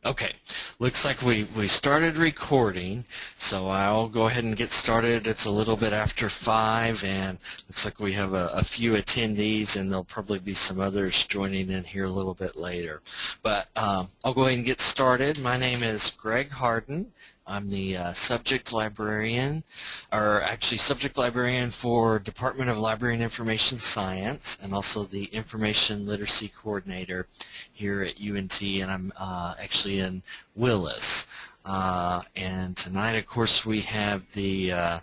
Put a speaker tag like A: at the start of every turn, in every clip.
A: Okay, looks like we started recording, so I'll go ahead and get started. It's a little bit after 5, and looks like we have a few attendees, and there'll probably be some others joining in here a little bit later. But I'll go ahead and get started. My name is Greg Hardin. I'm the subject librarian, or actually subject librarian for Department of Library and Information Science, and also the Information Literacy Coordinator here at UNT, and I'm actually in Willis. And tonight, of course, we have the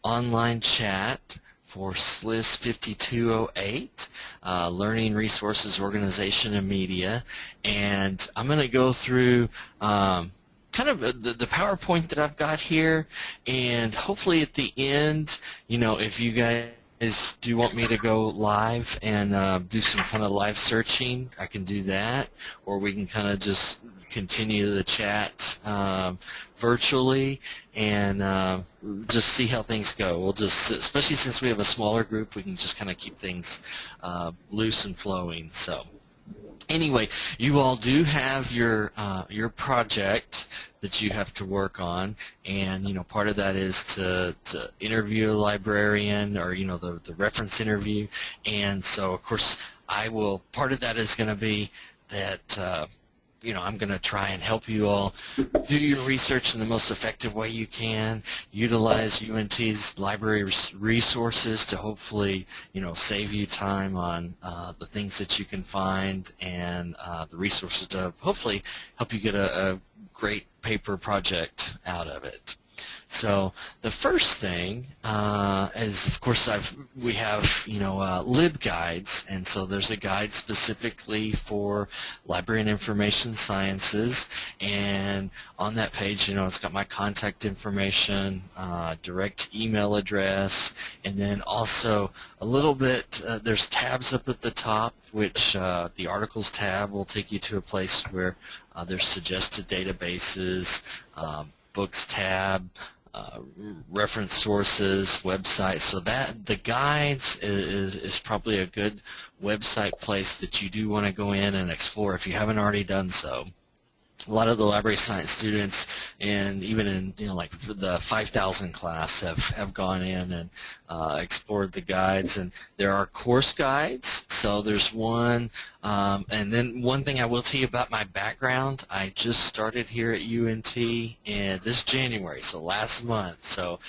A: online chat for SLIS 5208, Learning Resources Organization and Media, and I'm going to go through kind of the PowerPoint that I've got here, and hopefully at the end, if you guys do want me to go live and do some kind of live searching, I can do that, or we can kind of just continue the chat virtually and just see how things go. We'll just, especially since we have a smaller group, we can just kind of keep things loose and flowing. So anyway, you all do have your project that you have to work on, and part of that is to interview a librarian, or the reference interview. And so of course part of that is going to be that I'm going to try and help you all do your research in the most effective way you can, utilize UNT's library resources to hopefully, save you time on the things that you can find, and the resources to hopefully help you get a great paper project out of it. So the first thing is, of course, we have LibGuides, and so there's a guide specifically for library and information sciences, and on that page, it's got my contact information, direct email address, and then also a little bit, there's tabs up at the top, which the articles tab will take you to a place where there's suggested databases, books tab, reference sources, websites. So that the guides is probably a good website place that you do want to go in and explore if you haven't already done so. A lot of the library science students, and even in like the 5,000 class, have gone in and explored the guides, and there are course guides. So there's one, and then one thing I will tell you about my background. I just started here at UNT in this January, so last month. So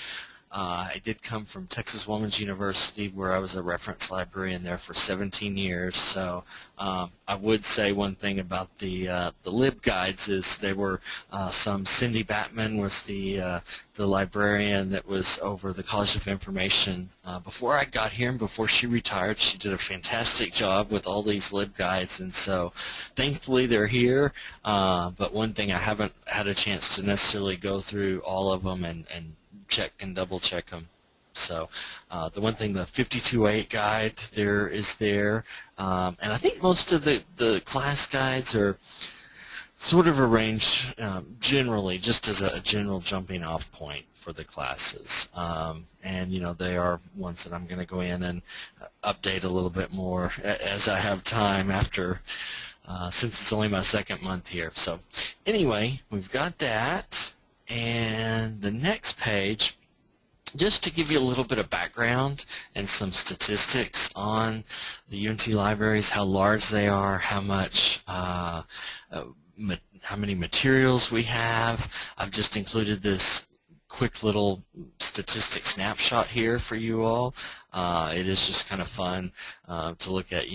A: I did come from Texas Woman's University, where I was a reference librarian there for 17 years. So I would say one thing about the LibGuides is they were Cindy Batman was the librarian that was over the College of Information before I got here, and before she retired. She did a fantastic job with all these LibGuides, and so thankfully they're here. But one thing, I haven't had a chance to necessarily go through all of them and check and double check them. So the one thing, the 52.8 guide is there, and I think most of the class guides are sort of arranged generally just as a general jumping off point for the classes, and they are ones that I'm going to go in and update a little bit more as I have time after, since it's only my second month here. So anyway, we've got that. And the next page, just to give you a little bit of background and some statistics on the UNT libraries, how large they are, how many materials we have. I've just included this quick little statistic snapshot here for you all. It is just kind of fun to look at,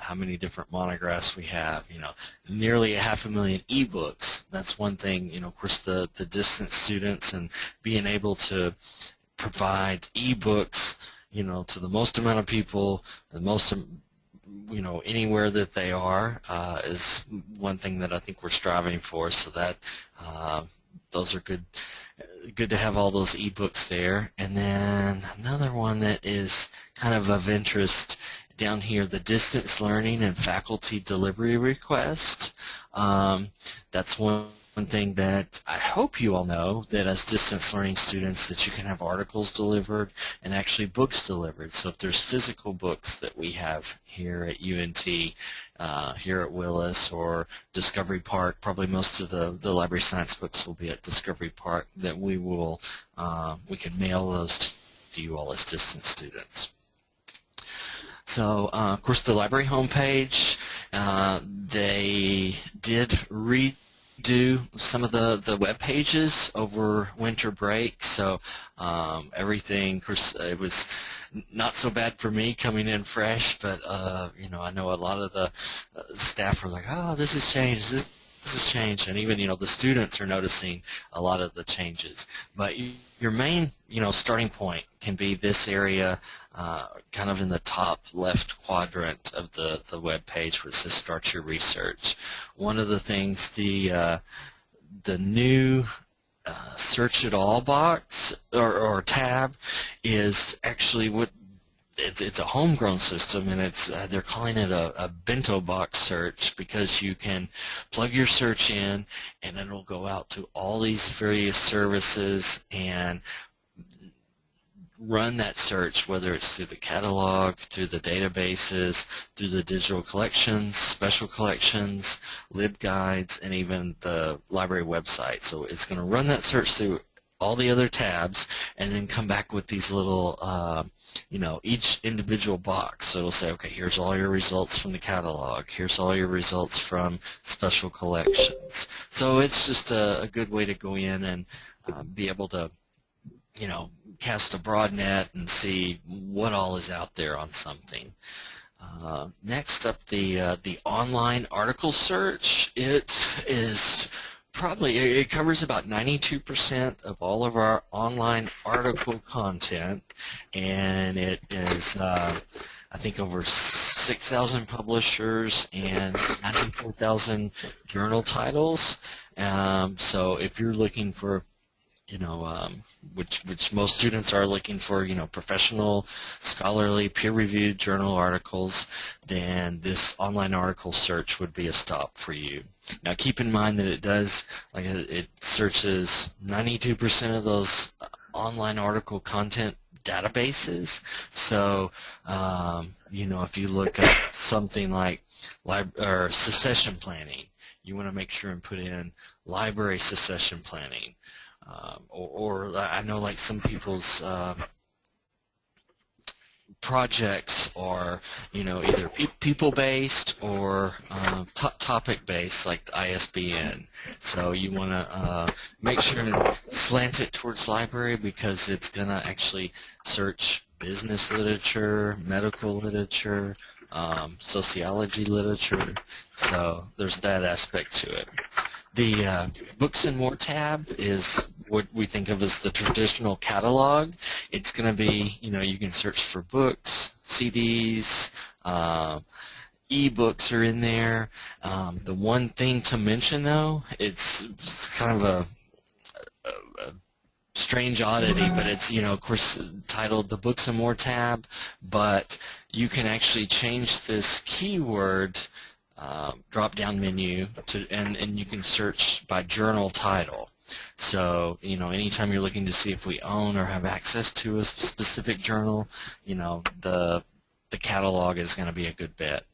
A: how many different monographs we have. Nearly 500,000 ebooks. That's one thing. Of course, the distance students, and being able to provide ebooks, to the most amount of people, the most, anywhere that they are, is one thing that I think we're striving for. So that those are good to have all those ebooks there. And then another one that is kind of interest down here, the distance learning and faculty delivery request. That's one one thing that I hope you all know, that as distance learning students, that you can have articles delivered and actually books delivered. So if there's physical books that we have here at UNT, here at Willis or Discovery Park, probably most of the library science books will be at Discovery Park, that we can mail those to you all as distance students. So, of course, the library homepage, they did redo some of the web pages over winter break. So everything, of course, it was not so bad for me coming in fresh, but you know, I know a lot of the staff were like, "Oh, this has changed. This has changed," and even, you know, the students are noticing a lot of the changes. But your main, you know, starting point can be this area, kind of in the top left quadrant of the web page where it says "Start Your Research." One of the things, the new Search It All box or tab is actually what it's a homegrown system, and it's they're calling it a bento box search, because you can plug your search in and it'll go out to all these various services and run that search, whether it's through the catalog, through the databases, through the digital collections, special collections, LibGuides, and even the library website. So it's going to run that search through all the other tabs and then come back with these little, you know, each individual box. So it'll say, okay, here's all your results from the catalog, here's all your results from special collections. So it's just a good way to go in and be able to, you know, cast a broad net and see what all is out there on something. Next up, the online article search. It is it covers about 92% of all of our online article content, and it is I think over 6,000 publishers and 94,000 journal titles. So if you're looking for, you know, which most students are looking for, you know, professional, scholarly, peer-reviewed journal articles, then this online article search would be a stop for you. Now, keep in mind that it does, like, it searches 92% of those online article content databases. So, you know, if you look up something like succession planning, you want to make sure and put in library succession planning. Or I know, like, some people's projects are, you know, either people-based or topic-based, like the ISBN. So you want to make sure to slant it towards library, because it's going to actually search business literature, medical literature, sociology literature. So there's that aspect to it. The Books and More tab is what we think of as the traditional catalog. It's going to be, you know, you can search for books, CDs, e-books are in there. The one thing to mention, though, it's kind of a strange oddity, but it's, you know, of course, titled the Books and More tab, but you can actually change this keyword drop-down menu and you can search by journal title. So, you know, anytime you're looking to see if we own or have access to a specific journal, you know, the catalog is going to be a good bet.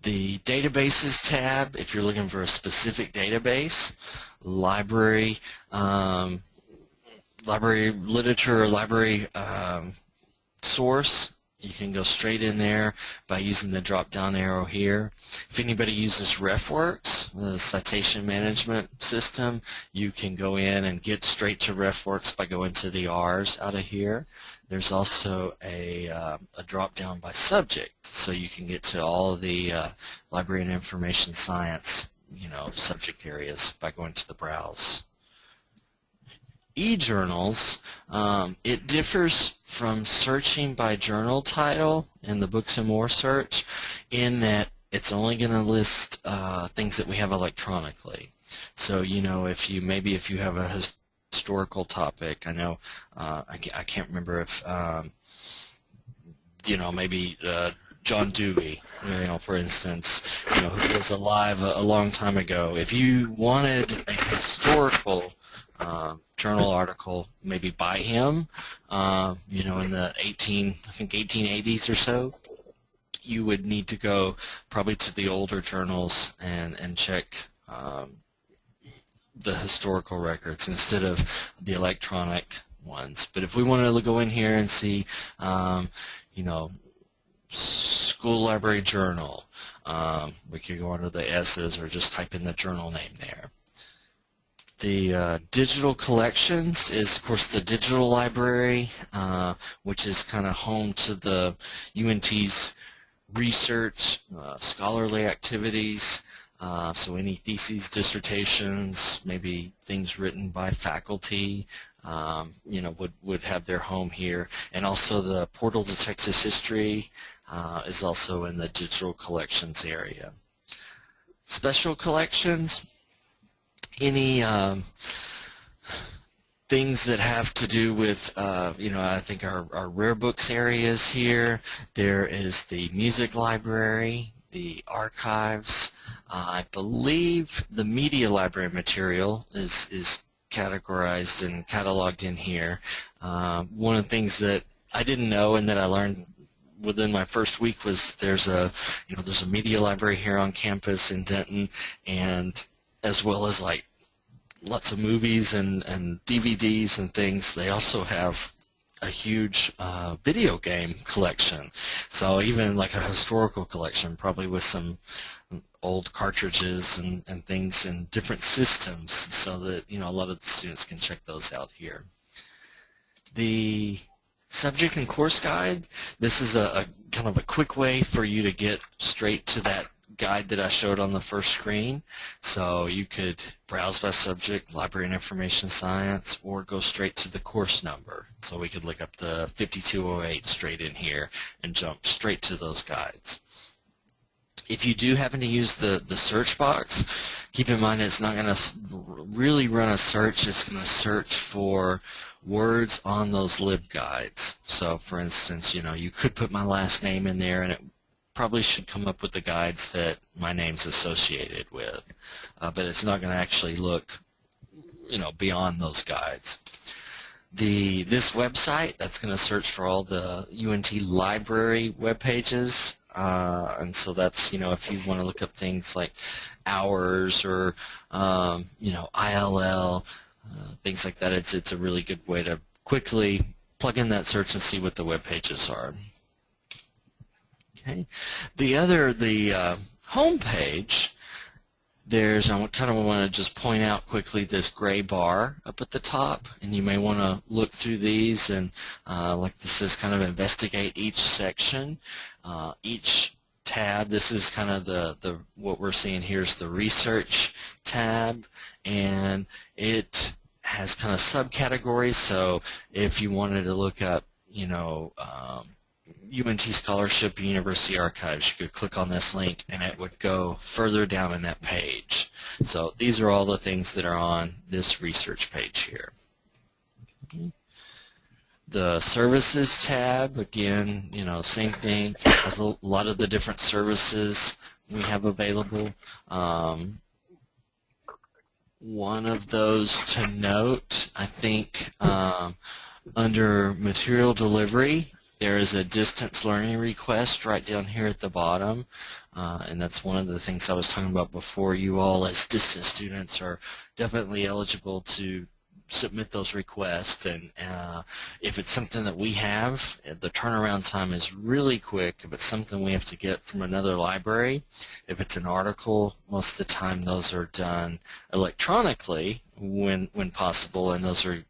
A: The Databases tab, if you're looking for a specific database, library literature or library source, you can go straight in there by using the drop-down arrow here. If anybody uses RefWorks, the citation management system, you can go in and get straight to RefWorks by going to the R's out of here. There's also a drop-down by subject, so you can get to all of the library and information science, you know, subject areas by going to the Browse. E-journals, it differs from searching by journal title in the Books and More search, in that it's only going to list things that we have electronically. So, you know, if you have a historical topic, I know I can't remember if you know, maybe John Dewey, for instance, who was alive a long time ago. If you wanted a historical journal article, maybe by him, in the I think 1880s or so, you would need to go probably to the older journals and check the historical records instead of the electronic ones. But if we wanted to go in here and see, school library journal, we could go under the S's or just type in the journal name there. The digital collections is, of course, the digital library, which is kind of home to the UNT's research, scholarly activities, so any theses, dissertations, maybe things written by faculty, would have their home here. And also the Portal to Texas History is also in the digital collections area. Special collections, any things that have to do with, I think our rare books areas here. There is the music library, the archives. I believe the media library material is categorized and cataloged in here. One of the things that I didn't know and that I learned within my first week was there's a media library here on campus in Denton, and as well as like lots of movies and DVDs and things. They also have a huge video game collection, so even like a historical collection, probably with some old cartridges and things in different systems, so that a lot of the students can check those out here. The subject and course guide, this is a kind of a quick way for you to get straight to that guide that I showed on the first screen. So you could browse by subject, library and information science, or go straight to the course number. So we could look up the 5208 straight in here and jump straight to those guides. If you do happen to use the search box, keep in mind it's not going to really run a search. It's going to search for words on those LibGuides. So for instance, you could put my last name in there and it probably should come up with the guides that my name's associated with, but it's not going to actually look, beyond those guides. This website, that's going to search for all the UNT library web pages, and so that's, if you want to look up things like hours or, ILL, things like that, it's a really good way to quickly plug in that search and see what the web pages are. Okay. The home page, I kind of want to just point out quickly this gray bar up at the top, and you may want to look through these and, like this says, kind of investigate each section, each tab. This is kind of what we're seeing here is the research tab, and it has kind of subcategories. So if you wanted to look up, UNT Scholarship University Archives, you could click on this link and it would go further down in that page. So these are all the things that are on this research page here. The services tab, again, same thing, has a lot of the different services we have available. One of those to note, I think, under material delivery, there is a distance learning request right down here at the bottom, and that's one of the things I was talking about before. You all as distance students are definitely eligible to submit those requests, and if it's something that we have, the turnaround time is really quick. If it's something we have to get from another library, if it's an article, most of the time those are done electronically when possible, and those are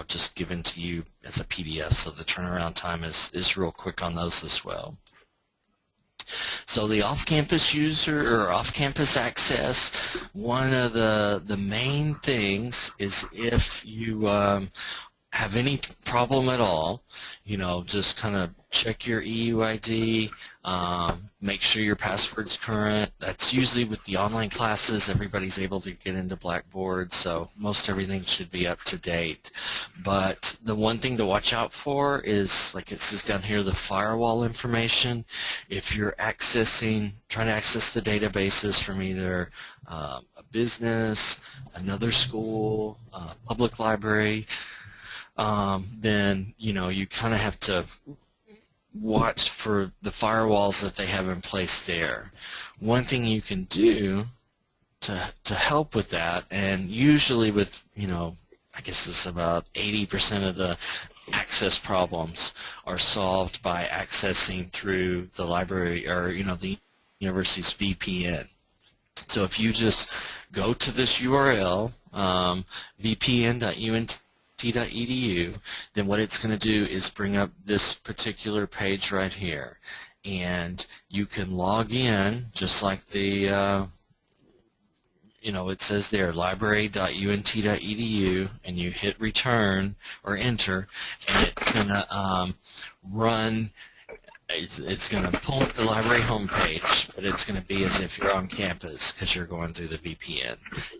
A: just given to you as a PDF, so the turnaround time is real quick on those as well. So the off-campus user or off-campus access, one of the main things is if you have any problem at all, just kind of check your EUID, make sure your password's current. That's usually with the online classes, everybody's able to get into Blackboard, so most everything should be up to date. But the one thing to watch out for is, like it says down here, the firewall information. If you're trying to access the databases from either a business, another school, public library, then you kind of have to watch for the firewalls that they have in place there. One thing you can do to help with that, and usually with I guess it's about 80% of the access problems are solved by accessing through the library or the university's VPN. So if you just go to this URL, vpn.unt.edu, then what it's going to do is bring up this particular page right here, and you can log in just like the it says there, library.unt.edu, and you hit return or enter, and it's going to run. It's going to pull up the library homepage, but it's going to be as if you're on campus because you're going through the VPN.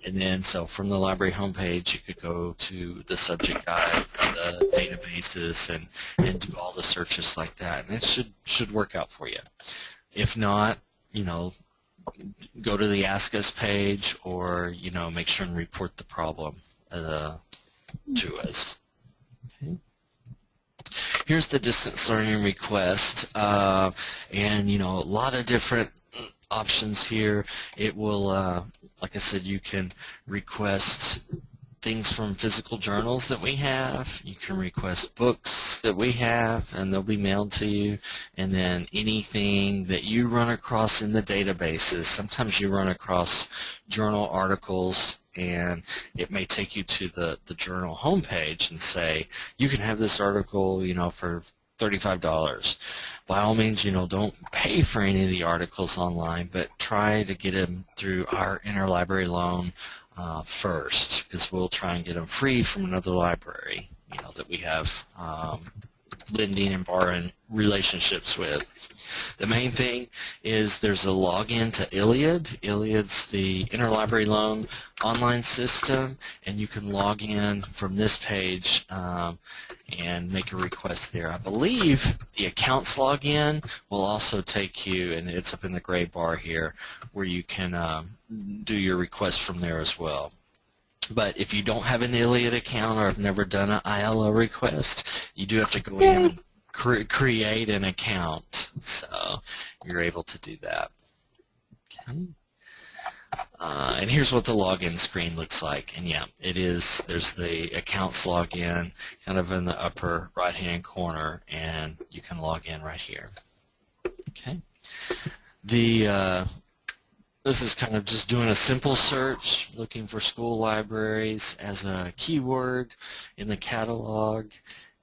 A: And then, so from the library homepage, you could go to the subject guide, the databases, and do all the searches like that. And it should work out for you. If not, go to the Ask Us page, or make sure and report the problem to us. Okay. Here's the distance learning request, and a lot of different options here. It will, like I said, you can request things from physical journals that we have. You can request books that we have, and they'll be mailed to you. And then anything that you run across in the databases. Sometimes you run across journal articles, and it may take you to the journal homepage and say, you can have this article, for $35. By all means, don't pay for any of the articles online, but try to get them through our interlibrary loan first, because we'll try and get them free from another library, that we have lending and borrowing relationships with. The main thing is there's a login to Iliad. Iliad's the interlibrary loan online system, and you can log in from this page and make a request there. I believe the accounts login will also take you, and it's up in the gray bar here, where you can do your request from there as well. But if you don't have an Iliad account or have never done an ILO request, you do have to go in and create an account, so you're able to do that. Okay. And here's what the login screen looks like, and yeah, there's the accounts login kind of in the upper right hand corner, and you can log in right here. Okay. This is kind of just doing a simple search, looking for school libraries as a keyword in the catalog,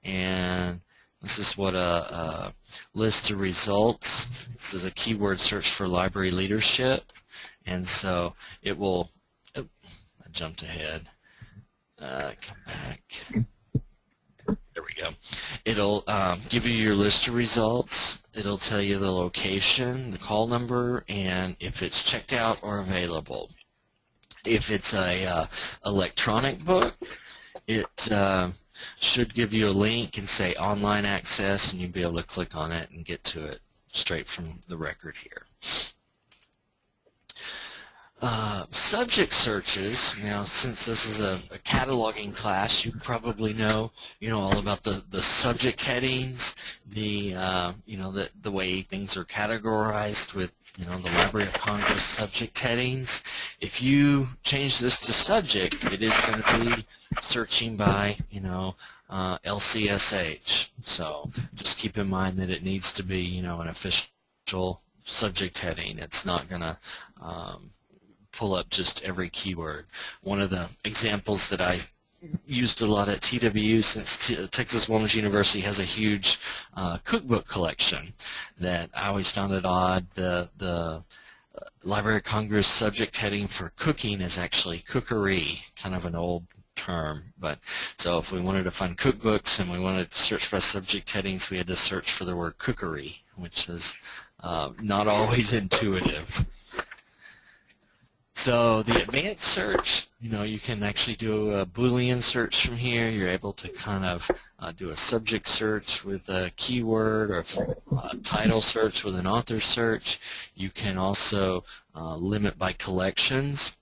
A: and this is what a list of results. This is a keyword search for library leadership, and so it will. Oh, I jumped ahead. Come back. There we go. It'll give you your list of results. It'll tell you the location, the call number, and if it's checked out or available. If it's a electronic book, it should give you a link and say online access, and you'll be able to click on it and get to it straight from the record here. Subject searches. Now, since this is a cataloging class, you probably know, all about the subject headings, the way things are categorized with, the Library of Congress subject headings. If you change this to subject, it is going to be searching by, LCSH. So just keep in mind that it needs to be, an official subject heading. It's not going to pull up just every keyword. One of the examples that I used a lot at TWU, since Texas Women's University has a huge cookbook collection, that I always found it odd. The Library of Congress subject heading for cooking is actually cookery, kind of an old term. But so if we wanted to find cookbooks and we wanted to search by subject headings, we had to search for the word cookery, which is not always intuitive. So the advanced search, you can actually do a Boolean search from here. You're able to kind of do a subject search with a keyword, or a title search with an author search. You can also limit by collections.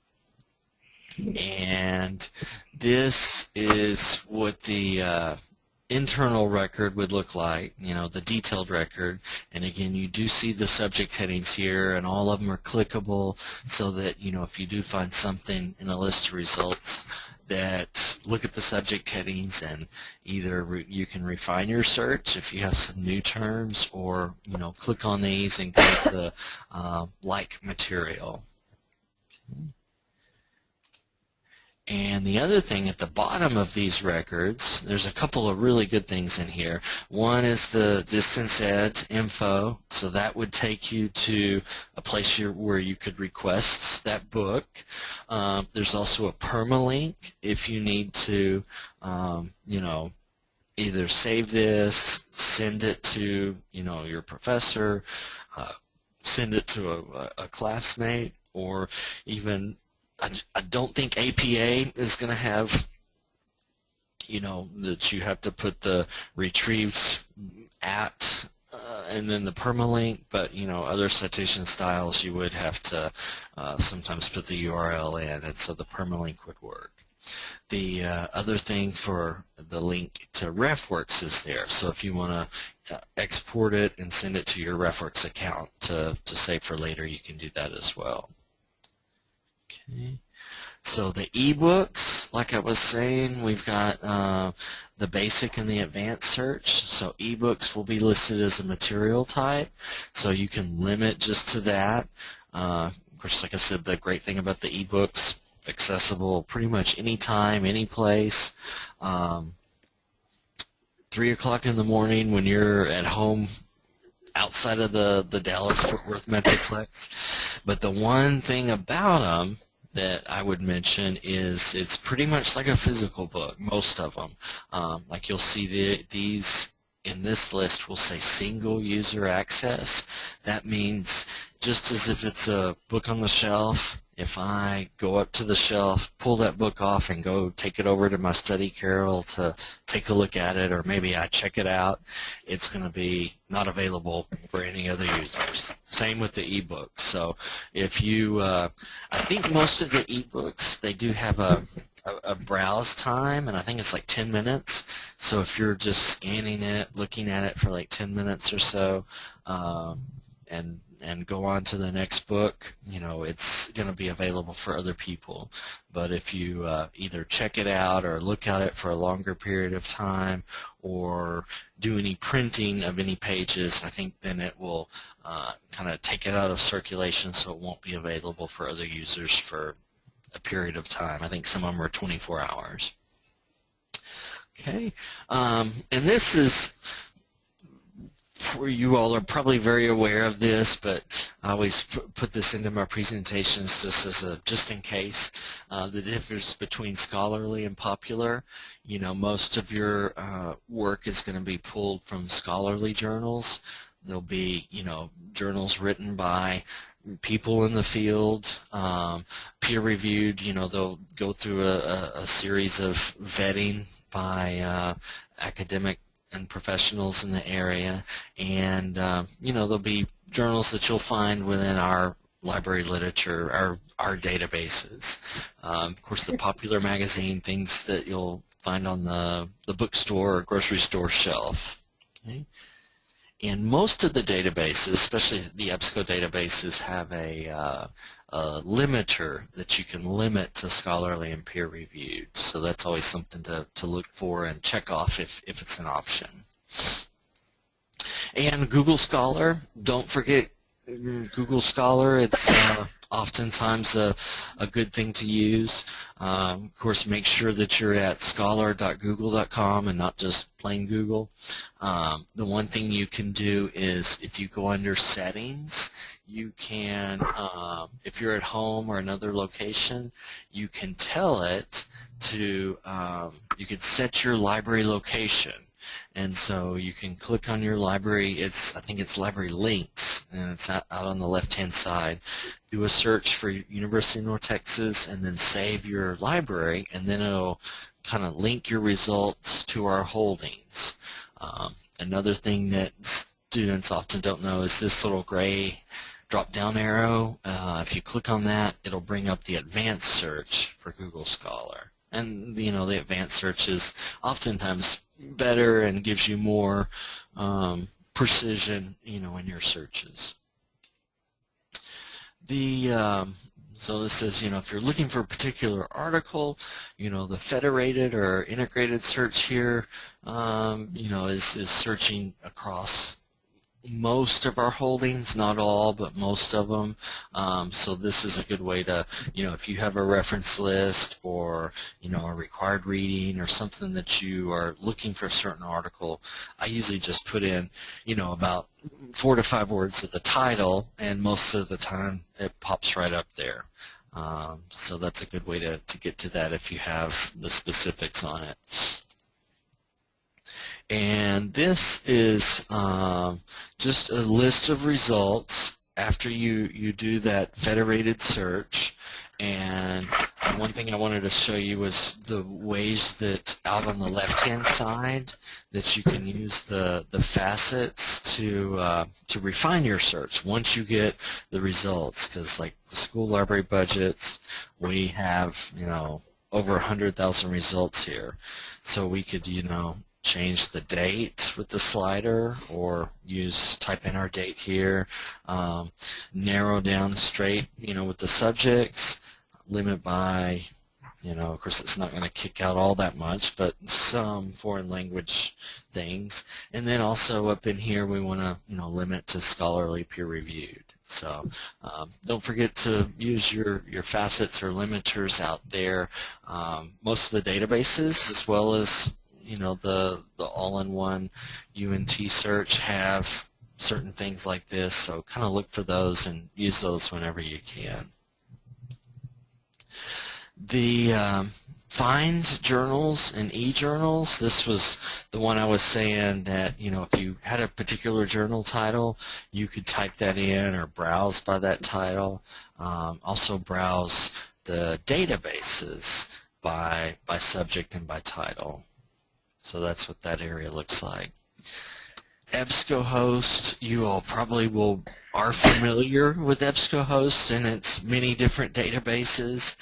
A: And this is what the internal record would look like, the detailed record. And again, you do see the subject headings here, and all of them are clickable, so that if you do find something in a list of results, that look at the subject headings, and either you can refine your search if you have some new terms, or click on these and go to the like material. Okay. And the other thing at the bottom of these records, there's a couple of really good things in here. One is the distance ed info, so that would take you to a place where you could request that book. There's also a permalink if you need to, either save this, send it to, your professor, send it to a classmate, or even I don't think APA is going to have, that you have to put the retrieved at and then the permalink, but, other citation styles you would have to sometimes put the URL in, and so the permalink would work. The other thing for the link to RefWorks is there, so if you want to export it and send it to your RefWorks account to save for later, you can do that as well. Okay. So the ebooks, like I was saying, we've got the basic and the advanced search. So ebooks will be listed as a material type, so you can limit just to that. Of course, like I said, the great thing about the ebooks, accessible pretty much anytime, any place. 3 o'clock in the morning when you're at home outside of the Dallas-Fort Worth Metroplex. But the one thing about them that I would mention is it's pretty much like a physical book, most of them. Like you'll see these in this list will say single user access. That means just as if it's a book on the shelf, if I go up to the shelf, pull that book off and go take it over to my study carrel to take a look at it, or maybe I check it out, it's going to be not available for any other users. Same with the ebooks. So if you, I think most of the ebooks, they do have a browse time, and I think it's like 10 minutes. So if you're just scanning it, looking at it for like 10 minutes or so, and go on to the next book, it's going to be available for other people. But if you either check it out or look at it for a longer period of time, or do any printing of any pages, I think then it will kind of take it out of circulation, so it won't be available for other users for a period of time. I think some of them are 24 hours. Okay, and this is, you all are probably very aware of this, but I always put this into my presentations just in case. The difference between scholarly and popular. Most of your work is going to be pulled from scholarly journals. There'll be, journals written by people in the field, peer-reviewed. They'll go through a series of vetting by academic and professionals in the area, and there'll be journals that you'll find within our library literature, our databases. Of course, the popular magazine, things that you'll find on the bookstore or grocery store shelf. Okay? And most of the databases, especially the EBSCO databases, have a limiter that you can limit to scholarly and peer-reviewed. So that's always something to look for and check off if it's an option. And Google Scholar, don't forget Google Scholar. It's oftentimes a good thing to use. Of course, make sure that you're at scholar.google.com and not just plain Google. The one thing you can do is if you go under settings, you can, if you're at home or another location, you can tell it to, you could set your library location. And so you can click on your library. I think it's library links, and it's out on the left-hand side. Do a search for University of North Texas, and then save your library, and then it'll kind of link your results to our holdings. Another thing that students often don't know is this little gray drop-down arrow. If you click on that, it'll bring up the advanced search for Google Scholar. And the advanced search is oftentimes better and gives you more precision, in your searches. So this says, if you're looking for a particular article, the federated or integrated search here, is searching across most of our holdings, not all, but most of them. So this is a good way to, if you have a reference list or, a required reading or something that you are looking for a certain article, I usually just put in, about 4 to 5 words of the title, and most of the time it pops right up there. So that's a good way to get to that if you have the specifics on it. And this is just a list of results after you do that federated search. And one thing I wanted to show you was the ways that out on the left-hand side that you can use the facets to refine your search once you get the results. Because like school library budgets, we have over 100,000 results here, so we could change the date with the slider, or type in our date here, narrow down straight, with the subjects, limit by, of course it's not going to kick out all that much, but some foreign language things. And then also up in here we want to, limit to scholarly peer-reviewed. So don't forget to use your facets or limiters out there. Most of the databases, as well as the all-in-one UNT search, have certain things like this, so kind of look for those and use those whenever you can. The find journals and e-journals, this was the one I was saying that if you had a particular journal title, you could type that in or browse by that title. Also browse the databases by subject and by title. So that's what that area looks like. EBSCOhost, you all probably are familiar with EBSCOhost and its many different databases.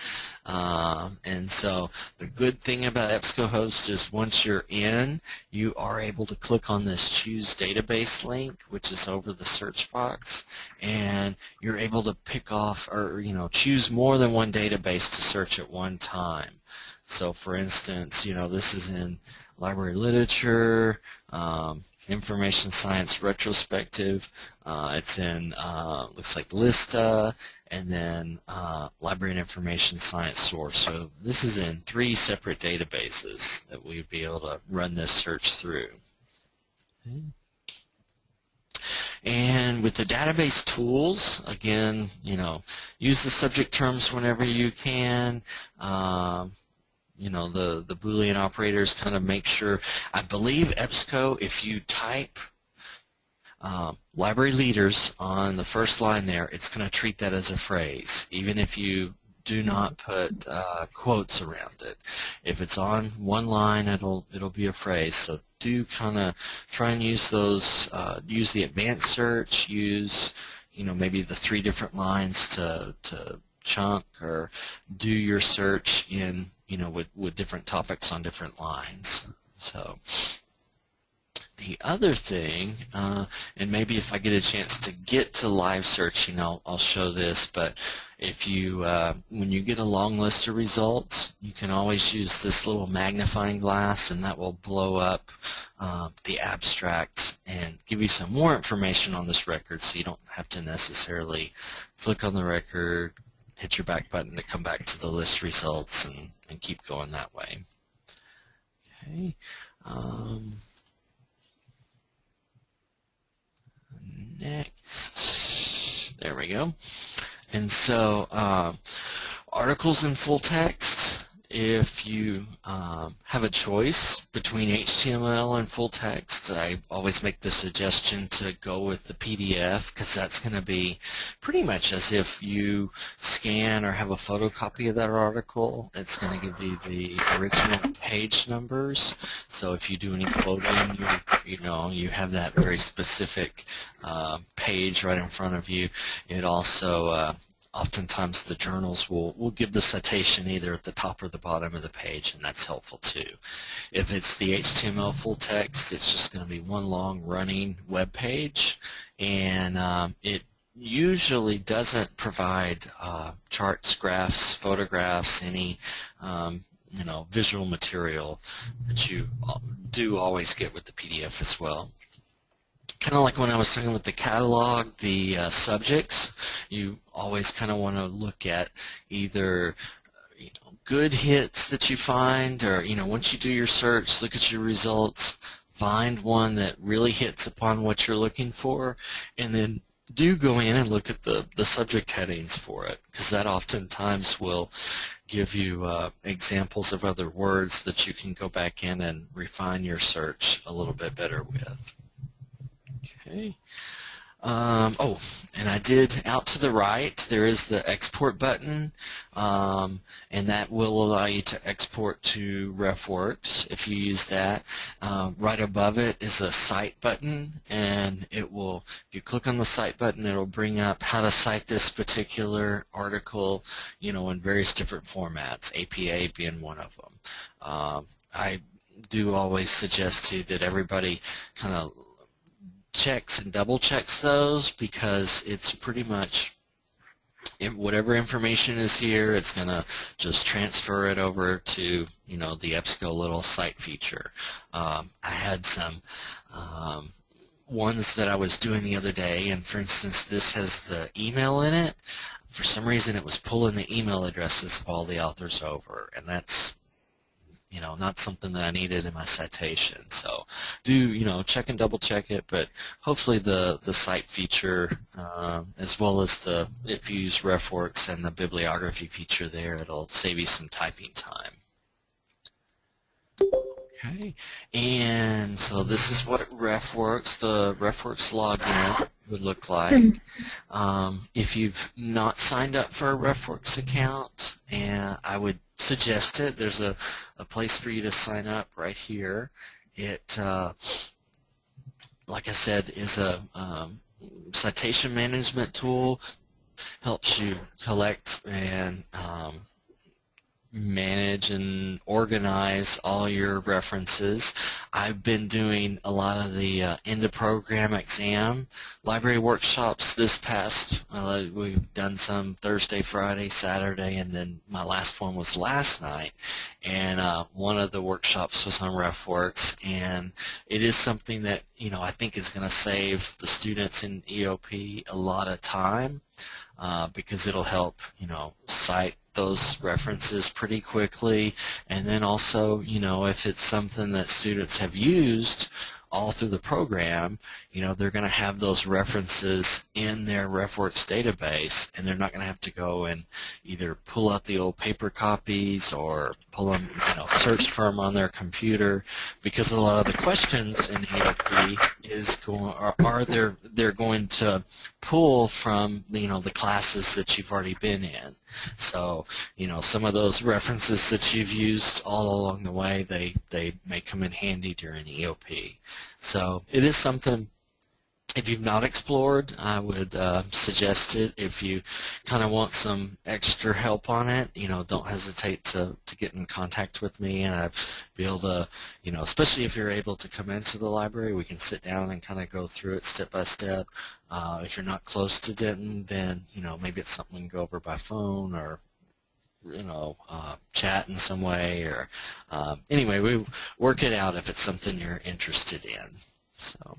A: And so the good thing about EBSCOhost is once you're in, you are able to click on this Choose Database link, which is over the search box, and you're able to pick off or choose more than one database to search at one time. So for instance, this is in library literature, information science retrospective, it's in looks like Lista, and then library and information science source. So this is in 3 separate databases that we'd be able to run this search through. Okay. And with the database tools, again, use the subject terms whenever you can. The Boolean operators kind of make sure. I believe EBSCO, if you type library leaders on the first line there, it's going to treat that as a phrase, even if you do not put quotes around it. If it's on one line, it'll be a phrase. So do kind of try and use those. Use the advanced search. Use maybe the 3 different lines to chunk, or do your search in with different topics on different lines. So The other thing, and maybe if I get a chance to get to live searching, I'll show this, but if you, when you get a long list of results, you can always use this little magnifying glass, and that will blow up the abstract and give you some more information on this record, so you don't have to necessarily click on the record, hit your back button to come back to the list results, and keep going that way. Okay. Next, there we go. And so articles in full text, if you have a choice between HTML and full text, I always make the suggestion to go with the PDF, because that's going to be pretty much as if you scan or have a photocopy of that article. It's going to give you the original page numbers. So if you do any quoting, you have that very specific page right in front of you. It also oftentimes the journals will give the citation either at the top or the bottom of the page, and that's helpful too. If it's the HTML full text, it's just going to be one long running web page, and it usually doesn't provide charts, graphs, photographs, any visual material that you do always get with the PDF as well. Kind of like when I was talking with the catalog, the subjects, you always kind of want to look at either good hits that you find, or once you do your search, look at your results, find one that really hits upon what you're looking for, and then do go in and look at the subject headings for it, because that oftentimes will give you examples of other words that you can go back in and refine your search a little bit better with. Okay. Oh, and I did, out to the right, there is the export button, and that will allow you to export to RefWorks if you use that. Right above it is a cite button, and it will, if you click on the cite button, it will bring up how to cite this particular article, in various different formats, APA being one of them. I do always suggest to you that everybody kind of checks and double checks those, because it's pretty much whatever information is here, it's going to just transfer it over to the EBSCO little cite feature. I had some ones that I was doing the other day, and for instance this has the email in it. For some reason it was pulling the email addresses of all the authors over, and that's not something that I needed in my citation. So do, check and double check it, but hopefully the cite feature, as well as if you use RefWorks and the bibliography feature there, it'll save you some typing time. Okay, and so this is what the RefWorks login would look like. If you've not signed up for a RefWorks account, and I would suggest it, there's a place for you to sign up right here. It, like I said, is a citation management tool, helps you collect and manage and organize all your references. I've been doing a lot of the end of program exam library workshops this past, we've done some Thursday, Friday, Saturday, and then my last one was last night, and one of the workshops was on RefWorks, and it is something that I think is going to save the students in EOP a lot of time, because it'll help cite those references pretty quickly, and then also if it's something that students have used all through the program, they're going to have those references in their RefWorks database, and they're not going to have to go and either pull out the old paper copies or pull them, search for them on their computer, because a lot of the questions in EOP they're going to pull from the classes that you've already been in. So some of those references that you've used all along the way, they may come in handy during EOP. So it is something If you've not explored, I would suggest it. If you kind of want some extra help on it, don't hesitate to get in contact with me, and I'd be able to, especially if you're able to come into the library, we can sit down and kind of go through it step by step. If you're not close to Denton, then, maybe it's something we can go over by phone or chat in some way, or anyway, we work it out if it's something you're interested in. So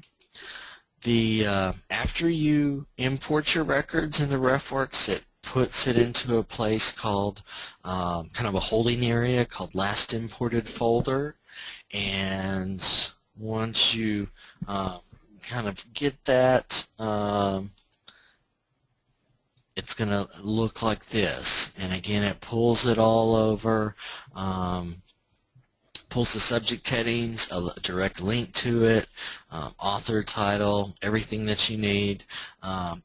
A: after you import your records into RefWorks, it puts it into a place called kind of a holding area called last imported folder, and once you kind of get that, it's going to look like this. And again, it pulls it all over, pulls the subject headings, a direct link to it, author title, everything that you need.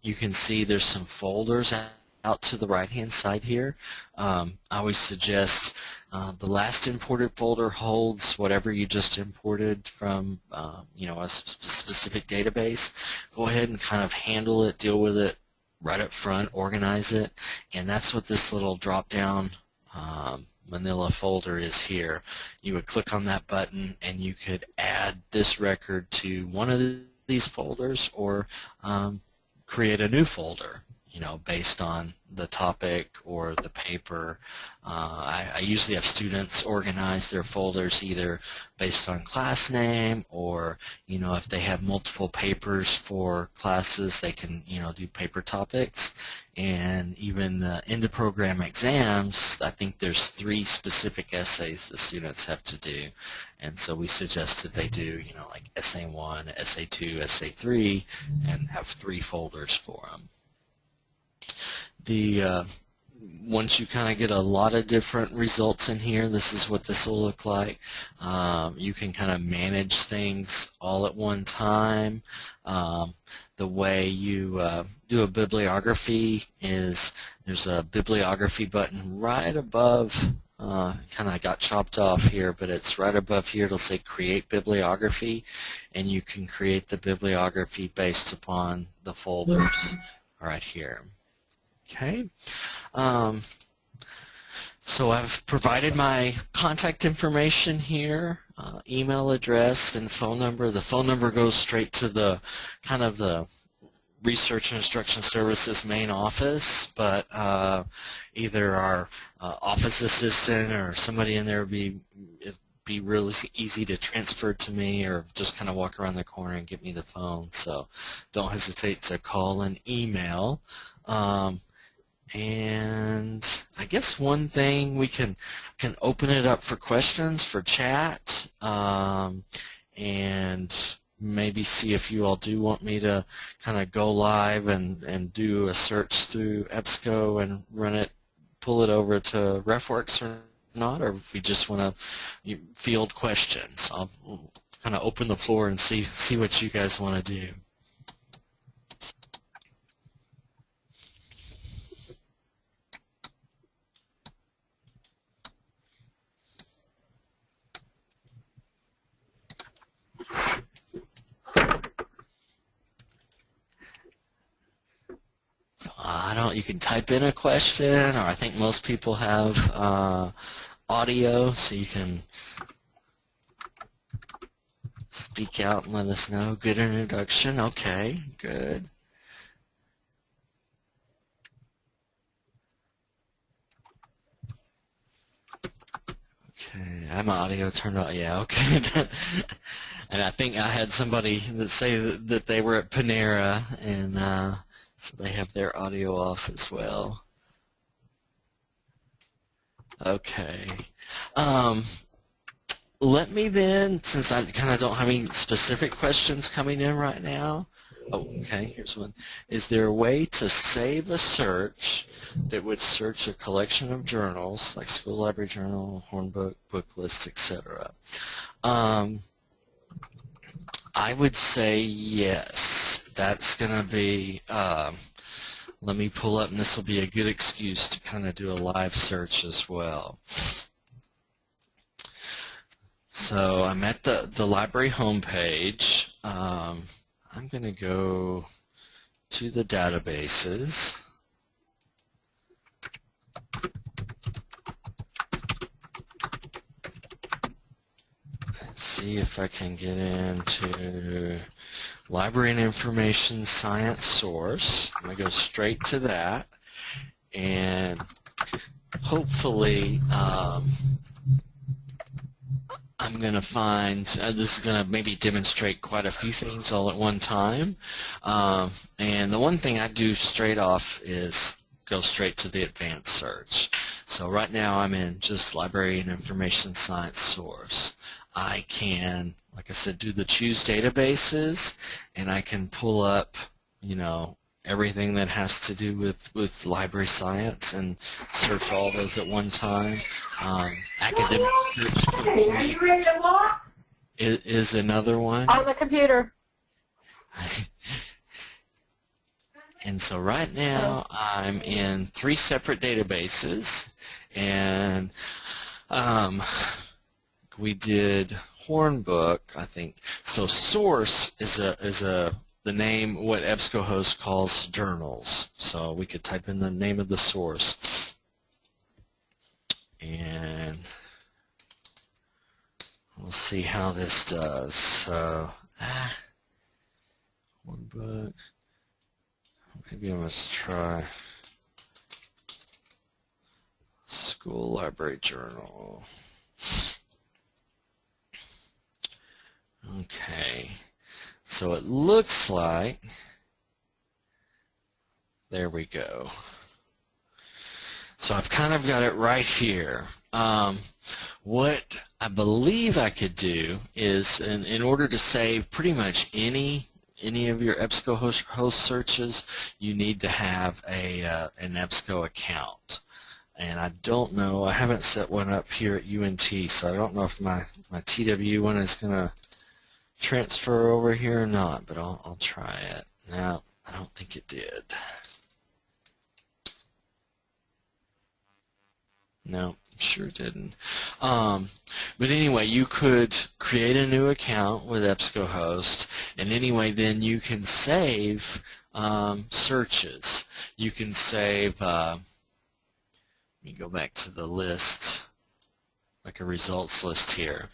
A: You can see there's some folders out to the right-hand side here. I always suggest the last imported folder holds whatever you just imported from a specific database. Go ahead and kind of handle it, deal with it right up front, organize it, and that's what this little drop-down manila folder is here. You would click on that button and you could add this record to one of these folders, or create a new folder, based on the topic or the paper. I usually have students organize their folders either based on class name, or if they have multiple papers for classes, they can do paper topics. And even the end of program exams, I think there's 3 specific essays the students have to do, and so we suggest that they do like essay 1, essay 2, essay 3, and have 3 folders for them. Once you kind of get a lot of different results in here, this is what this will look like. You can kind of manage things all at one time. The way you do a bibliography is there's a bibliography button right above, kind of got chopped off here, but it's right above here. It'll say create bibliography, and you can create the bibliography based upon the folders right here. Okay, so I've provided my contact information here, email address and phone number. The phone number goes straight to the kind of the Research and Instruction Services main office, but either our office assistant or somebody in there would be really easy to transfer to me, or just kind of walk around the corner and get me the phone. So don't hesitate to call and email. And I guess one thing, we can open it up for questions, for chat, and maybe see if you all do want me to kind of go live and do a search through EBSCO and pull it over to RefWorks or not, or if we just want to field questions. I'll kind of open the floor and see what you guys want to do. You can type in a question, or I think most people have audio, so you can speak out and let us know. Good introduction. Okay, good. Okay, I have my audio turned on. Yeah, okay. And I think I had somebody that say that they were at Panera, and so they have their audio off as well. Okay. Let me then, since I kind of don't have any specific questions coming in right now. Oh, okay, here's one. Is there a way to save a search that would search a collection of journals, like school library journal, hornbook, book list, etc.? I would say yes. That's going to be, let me pull up, and this will be a good excuse to kind of do a live search as well. So I'm at the library homepage. I'm going to go to the databases. See if I can get into Library and Information Science source. I'm going to go straight to that, and hopefully I'm going to find, this is going to maybe demonstrate quite a few things all at one time. And the one thing I do straight off is go straight to the advanced search. So right now I'm in just Library and Information Science source. I can, like I said, do the choose databases, and I can pull up, you know, everything that has to do with library science and search all those at one time. Academic Search Complete.
B: Are you ready to walk?
A: Is another one.
B: On the computer.
A: And so right now I'm in 3 separate databases, and we did Hornbook, I think. So source is the name what EBSCOhost calls journals. So we could type in the name of the source, and we'll see how this does. So Hornbook. Maybe I must try School Library Journal. Okay, so it looks like, there we go. So I've kind of got it right here. What I believe I could do is, in order to save pretty much any of your EBSCOhost searches, you need to have an EBSCO account. And I don't know, I haven't set one up here at UNT, so I don't know if my TW one is going to transfer over here or not, but I'll try it. No, I don't think it did. No, sure didn't. But anyway, you could create a new account with EBSCOhost, and anyway, then you can save searches. You can save, let me go back to the list, like a results list here.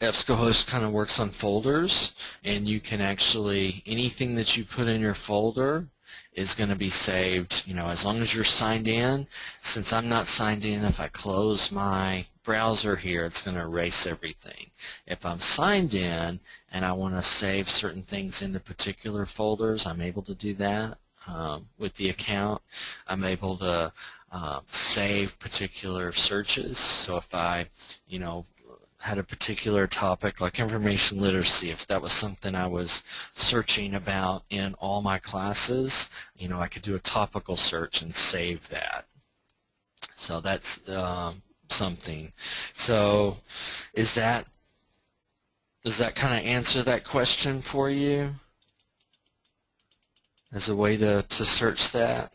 A: EBSCOhost kind of works on folders, and you can actually, anything that you put in your folder is going to be saved, you know, as long as you're signed in. Since I'm not signed in, if I close my browser here, it's going to erase everything. If I'm signed in and I want to save certain things into particular folders, I'm able to do that with the account. I'm able to save particular searches. So if I, you know, had a particular topic like information literacy, if that was something I was searching about in all my classes, you know, I could do a topical search and save that. So that's something. So does that kind of answer that question for you as a way to search that?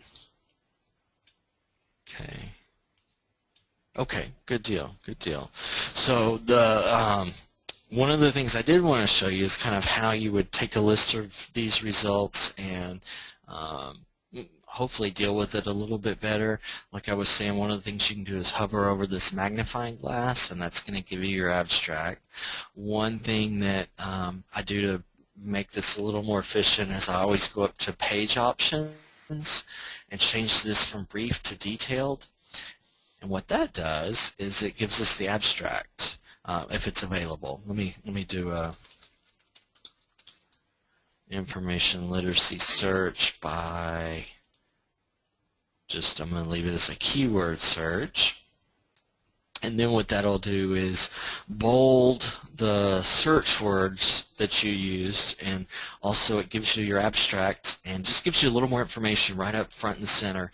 A: Okay. Okay, good deal, good deal. So the one of the things I did want to show you is kind of how you would take a list of these results and hopefully deal with it a little bit better. Like I was saying, one of the things you can do is hover over this magnifying glass, and that's going to give you your abstract. One thing that I do to make this a little more efficient is I always go up to page options and change this from brief to detailed. And what that does is it gives us the abstract if it's available. Let me do a information literacy search by I'm going to leave it as a keyword search. And then what that'll do is bold the search words that you used, and also it gives you your abstract and just gives you a little more information right up front and center,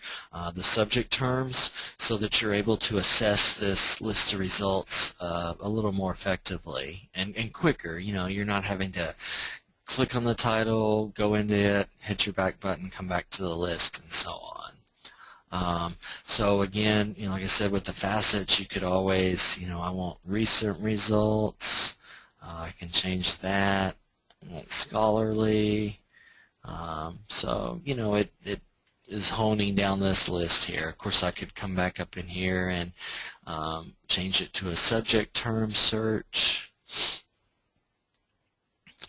A: the subject terms, so that you're able to assess this list of results a little more effectively and quicker. You know, you're not having to click on the title, go into it, hit your back button, come back to the list, and so on. So again, you know, like I said, with the facets, you could always, you know, I want recent results. I can change that. scholarly. So, you know, it is honing down this list here. Of course, I could come back up in here and change it to a subject term search,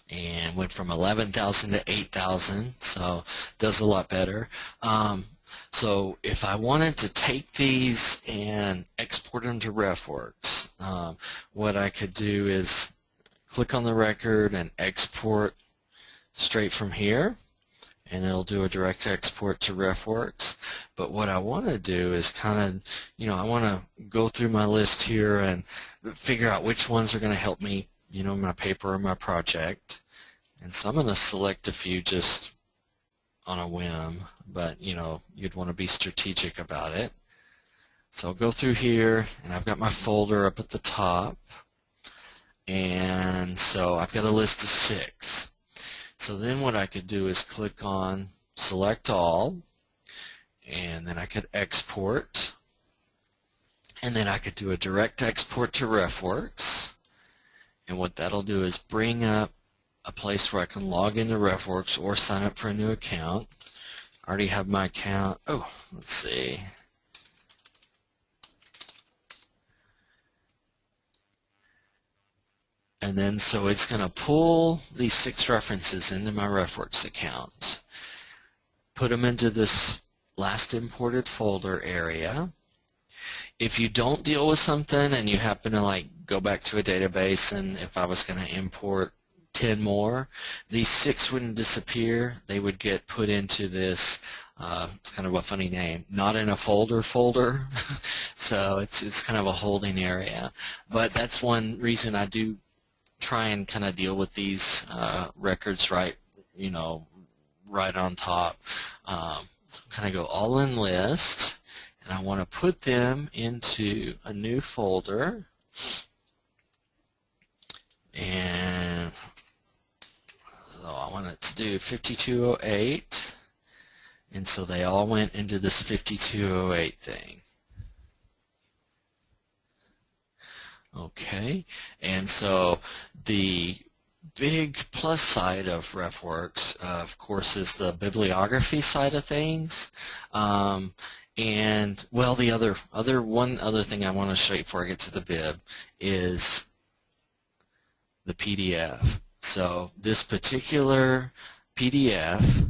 A: and went from 11,000 to 8,000, so does a lot better. So if I wanted to take these and export them to RefWorks, what I could do is click on the record and export straight from here, and it'll do a direct export to RefWorks. But what I want to do is kind of, you know, I want to go through my list here and figure out which ones are going to help me, you know, my paper or my project. And so I'm going to select a few just on a whim, but, you know, you'd want to be strategic about it. So I'll go through here, and I've got my folder up at the top, and so I've got a list of 6. So then what I could do is click on Select All, and then I could export, and then I could do a direct export to RefWorks, and what that'll do is bring up a place where I can log into RefWorks or sign up for a new account. I already have my account. Oh, let's see. And then so it's going to pull these 6 references into my RefWorks account, put them into this last imported folder area. If you don't deal with something and you happen to like go back to a database, and if I was going to import 10 more, these 6 wouldn't disappear. They would get put into this, it's kind of a funny name, not in a folder. So it's kind of a holding area. But that's one reason I do try and kind of deal with these records right, you know, right on top. So kind of go all in list, and I want to put them into a new folder, and so I want it to do 5208, and so they all went into this 5208 thing. Okay, and so the big plus side of RefWorks, of course, is the bibliography side of things. And well, the one other thing I want to show you before I get to the bib is the PDF. So this particular PDF,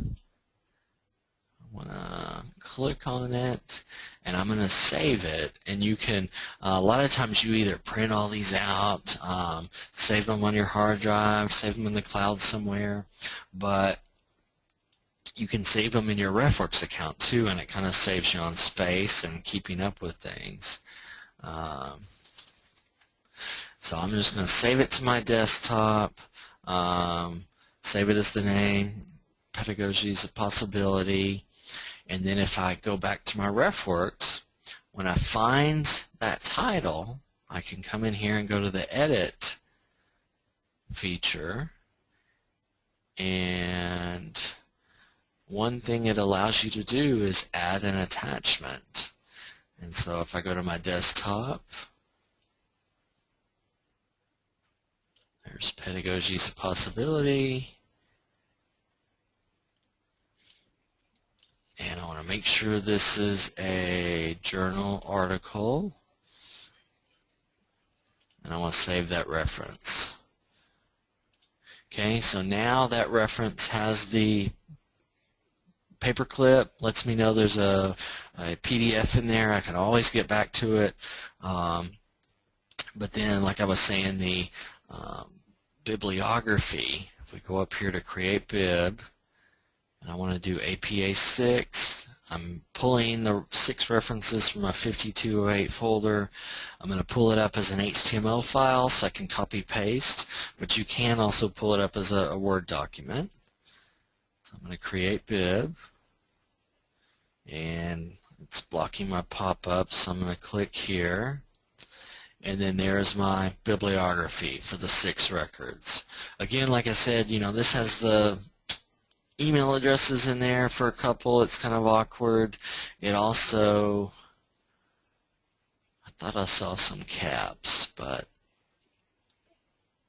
A: I want to click on it, and I'm going to save it. And you can, a lot of times you either print all these out, save them on your hard drive, save them in the cloud somewhere, but you can save them in your RefWorks account too, and it kind of saves you on space and keeping up with things. So I'm just going to save it to my desktop, save it as the name, Pedagogy is a Possibility, and then if I go back to my RefWorks, when I find that title, I can come in here and go to the Edit feature, and one thing it allows you to do is add an attachment. And so if I go to my desktop, there's Pedagogy is a Possibility, and I want to make sure this is a journal article, and I want to save that reference. Okay, so now that reference has the paperclip, lets me know there's a PDF in there. I can always get back to it. But then, like I was saying, the bibliography, if we go up here to Create Bib, and I want to do APA 6, I'm pulling the 6 references from my 5208 folder. I'm going to pull it up as an HTML file so I can copy paste, but you can also pull it up as a Word document. So I'm going to create bib, and it's blocking my pop-up, so I'm going to click here, and then there's my bibliography for the 6 records. Again, like I said, you know, this has the email addresses in there for a couple. It's kind of awkward. It also, I thought I saw some caps, but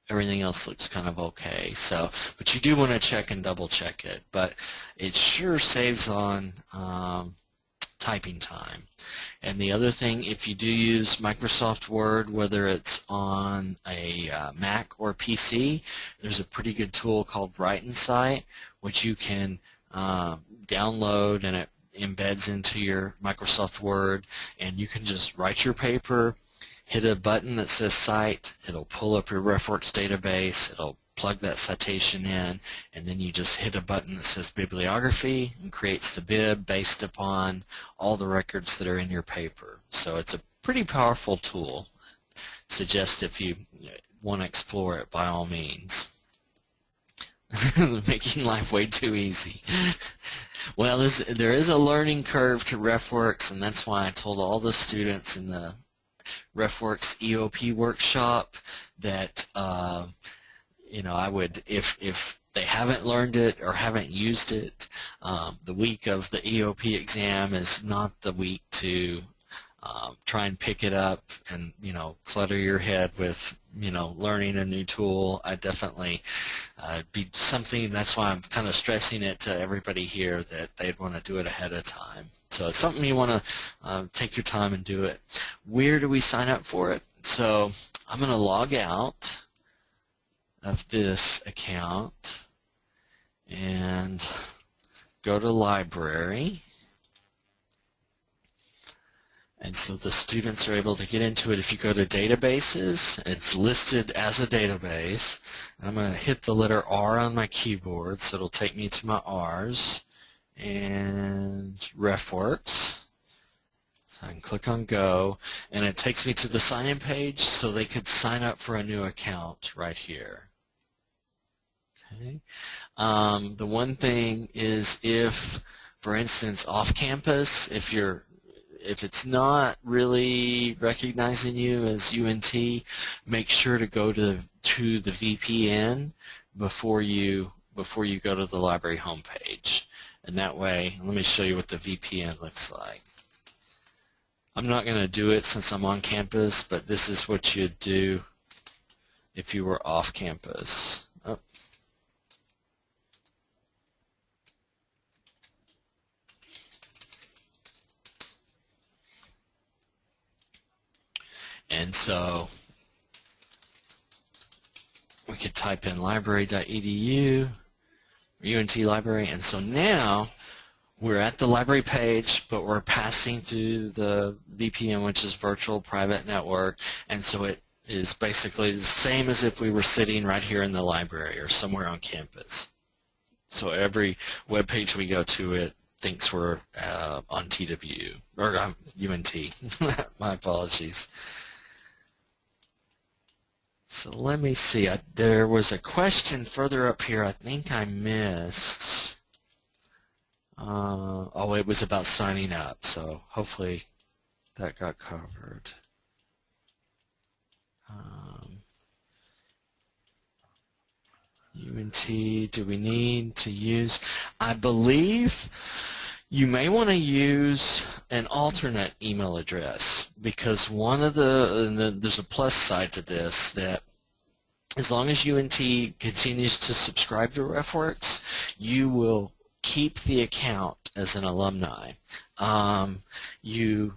A: everything else looks kind of okay. So, but you do want to check and double check it. But it sure saves on typing time. And the other thing, if you do use Microsoft Word, whether it's on a Mac or PC, there's a pretty good tool called Write Insight, which you can download, and it embeds into your Microsoft Word, and you can just write your paper, hit a button that says Cite, it'll pull up your RefWorks database, it'll plug that citation in, and then you just hit a button that says Bibliography and creates the bib based upon all the records that are in your paper. So it's a pretty powerful tool. Suggest if you want to explore it, by all means. Making life way too easy. Well, there is a learning curve to RefWorks, and that's why I told all the students in the RefWorks EOP workshop that I would, if they haven't learned it or haven't used it, the week of the EOP exam is not the week to try and pick it up and clutter your head with learning a new tool. I definitely be something. That's why I'm kind of stressing it to everybody here that they'd want to do it ahead of time. So it's something you want to take your time and do it. Where do we sign up for it? So I'm going to log out of this account and go to library, and so the students are able to get into it. If you go to databases, it's listed as a database. I'm going to hit the letter R on my keyboard, so it'll take me to my R's, and RefWorks. So I can click on Go, and it takes me to the sign-in page, so they could sign up for a new account right here. Okay. The one thing is, if, for instance, off campus, if it's not really recognizing you as UNT, make sure to go to the VPN before you go to the library homepage. And that way, let me show you what the VPN looks like. I'm not going to do it since I'm on campus, but this is what you'd do if you were off campus. Oh. And so we could type in library.edu, UNT library, and so now we're at the library page, but we're passing through the VPN, which is virtual private network, and so it is basically the same as if we were sitting right here in the library or somewhere on campus. So every web page we go to, it thinks we're on TW, or UNT. My apologies. So let me see. There was a question further up here I think I missed. Oh, it was about signing up, so hopefully that got covered. UNT, do we need to use? I believe you may want to use an alternate email address, because one of there's a plus side to this, that as long as UNT continues to subscribe to RefWorks, you will keep the account as an alumni. You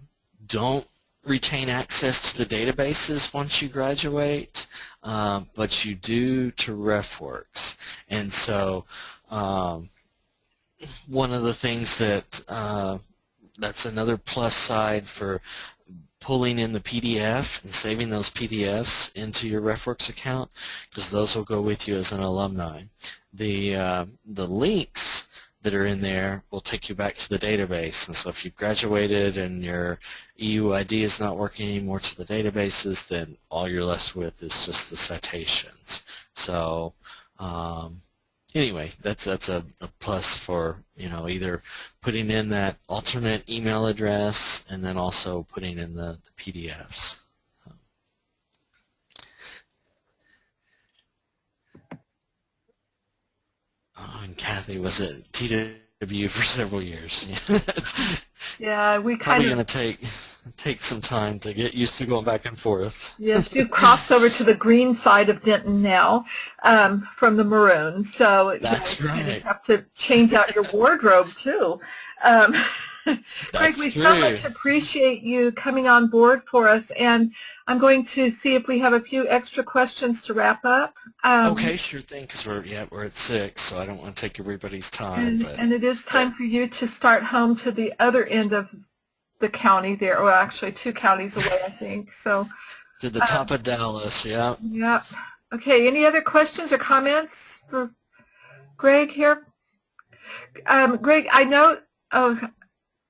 A: don't retain access to the databases once you graduate, but you do to RefWorks. And so one of the things that's another plus side for pulling in the PDF and saving those PDFs into your RefWorks account, because those will go with you as an alumni. The links that are in there will take you back to the database, and so if you've graduated and your EUID is not working anymore to the databases, then all you're left with is just the citations. So anyway, that's a plus for either putting in that alternate email address and then also putting in the PDFs. Oh, and Kathy was at TW for several years.
B: Yeah, we
A: probably
B: kind of
A: going to take take some time to get used to going back and forth.
B: Yes, you've crossed over to the green side of Denton now, from the maroon. So
A: That's
B: you kind of
A: right.
B: have to change out your wardrobe too. Um, Greg,
A: That's
B: we so
A: true.
B: much appreciate you coming on board for us, and I'm going to see if we have a few extra questions to wrap up.
A: Okay, sure thing, because we're at 6, so I don't want to take everybody's time. But
B: And it is time for you to start home to the other end of the county there, well, actually 2 counties away, I think. So,
A: to the top of Dallas, yeah.
B: yeah. Okay, any other questions or comments for Greg here? Greg, I know, oh,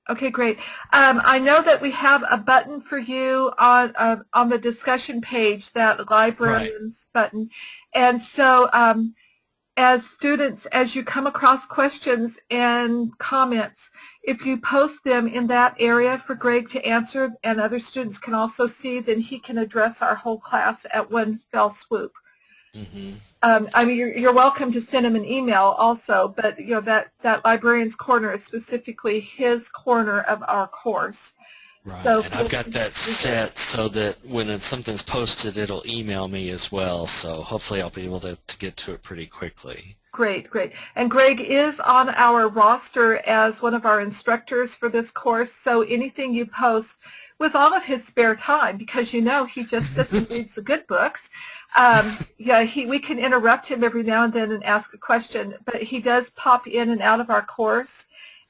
B: okay, great. I know that we have a button for you on the discussion page, that librarians button. And so as students, as you come across questions and comments, if you post them in that area for Greg to answer and other students can also see, then he can address our whole class at one fell swoop.
A: Mm-hmm.
B: I mean, you're welcome to send him an email also, but you know that librarian's corner is specifically his corner of our course.
A: Right,
B: So
A: and I've got that set so that when something's posted, it'll email me as well. So hopefully I'll be able to get to it pretty quickly.
B: Great, great. And Greg is on our roster as one of our instructors for this course, so anything you post with all of his spare time, because you know he just sits and reads the good books. Yeah, we can interrupt him every now and then and ask a question, but he does pop in and out of our course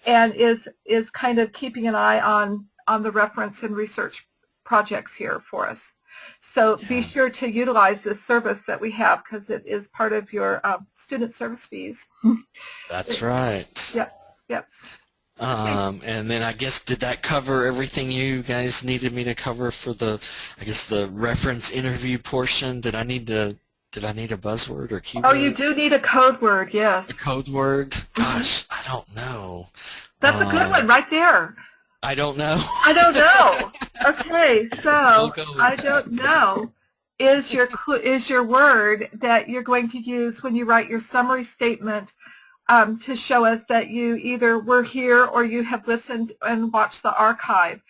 B: and is kind of keeping an eye on the reference and research projects here for us. So be sure to utilize this service that we have, because it is part of your student service fees.
A: That's right.
B: Yep, yep.
A: And then I guess, did that cover everything you guys needed me to cover for the reference interview portion? Did I need a buzzword or keyword?
B: Oh, you do need a code word, yes.
A: A code word? Gosh, I don't know.
B: That's a good one right there.
A: I don't know.
B: I don't know. Okay, so
A: We'll
B: I don't know is your word that you're going to use when you write your summary statement to show us that you either were here or you have listened and watched the archive.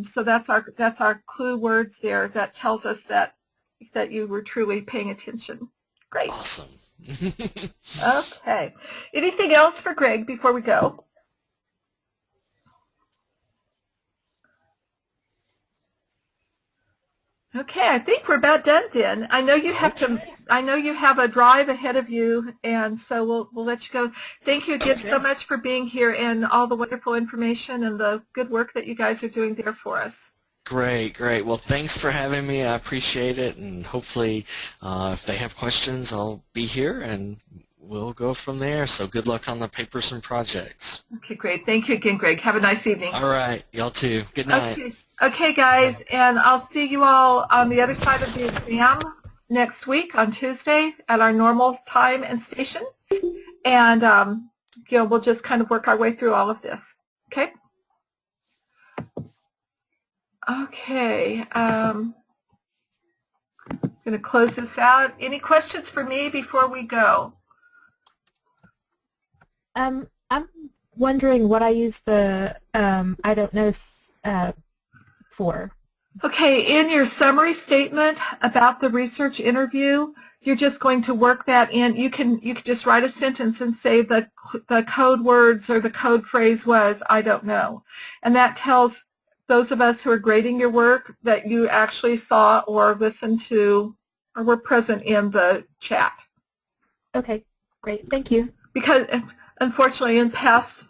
B: So that's our clue words there that tells us that you were truly paying attention. Great.
A: Awesome.
B: Okay. Anything else for Greg before we go? Okay, I think we're about done then. I know you have a drive ahead of you, and so we'll let you go. Thank you again so much for being here and all the wonderful information and the good work that you guys are doing there for us.
A: Great, great. Well, thanks for having me. I appreciate it, and hopefully if they have questions, I'll be here, and we'll go from there. So good luck on the papers and projects.
B: Okay, great. Thank you again, Greg. Have a nice evening.
A: All right. Y'all too. Good night.
B: Okay, guys, and I'll see you all on the other side of the exam next week on Tuesday at our normal time and station. And, we'll just kind of work our way through all of this. Okay? Okay. I'm going to close this out. Any questions for me before we go?
C: I'm wondering what I use the I don't know for.
B: Okay, in your summary statement about the research interview, you're just going to work that in. You can just write a sentence and say the code words or the code phrase was I don't know, and that tells those of us who are grading your work that you actually saw or listened to or were present in the chat.
C: Okay, great. Thank you.
B: Because unfortunately, in past